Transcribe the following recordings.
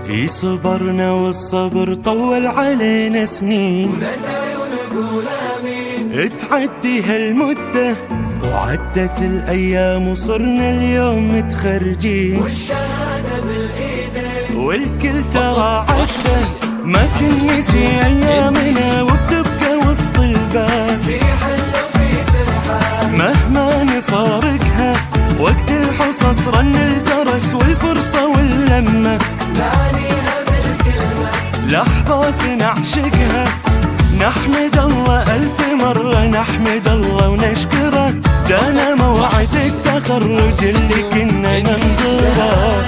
صبرنا والصبر طول علينا سنين، وندعي ونقول آمين. تعدي هالمدة وعدت الأيام وصرنا اليوم متخرجين، والشهادة بالإيدين والكل ترى عدة ما تنسي أيامنا وبتبقى وسط الباب، في حل وفي ترحال مهما نفارقها وقت الحصص رن الجرس والفرصة واللمة، نعنيها بالكلمة لحظات نعشقها نحمد الله ألف مرة، نحمد الله ونشكره، جانا موعد التخرج اللي كنا ننتظره،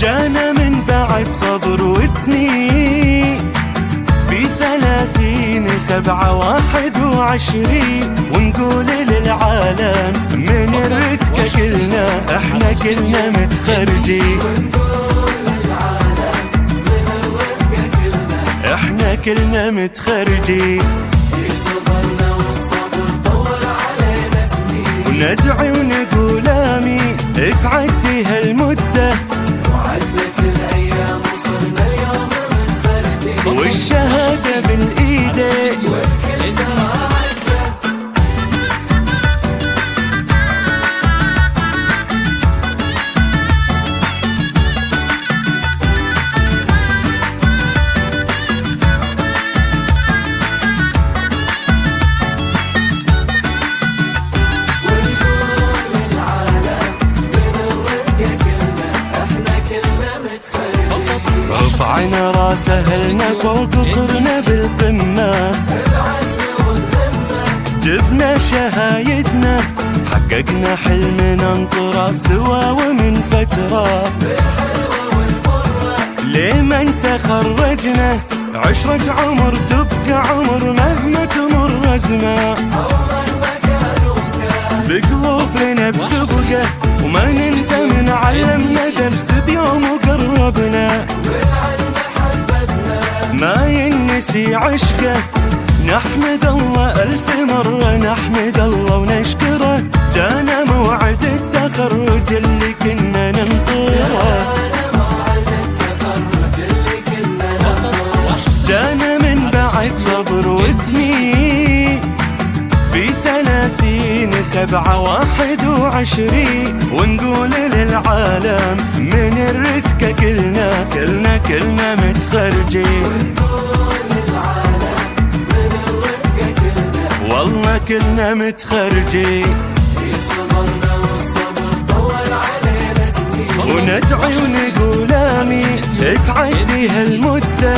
جانا من بعد صبر وسنين، في 30/7/21 ونقول للعالم من الرتكة كلنا احنا كلنا متخرجين، احنا كلنا متخرجين. صبرنا والصبر طول علينا سنين، وندعي ونقول آمين تعدي هالمدة وعدت الأيام وصرنا اليوم متخرجين، والشهادة بالإيدين، والكل ترى عدة رفعنا راس أهلنا فوق صرنا بالقمة، جبنا شهايدنا حققنا حلمنا انطرى سوا ومن فترة، لمن تخرجنا عشرة عمر تبقى عمر مهما تمر أزمة، بقلوبنا بتبقى وما ننسى من علمنا درس بيوم وقربنا، ما ينسي عشقه نحمد الله ألف مرة، نحمد الله ونشكره، جانا موعد التخرج اللي كنا ننطره، جانا من بعد صبر وسنين، في 30/7/21 ونقول للعالم من الرتكة كلنا متخرجين، والله كلنا متخرجين. صبرنا والصبر طول علينا سنين، وندعي ونقول آمين تعدي هالمدة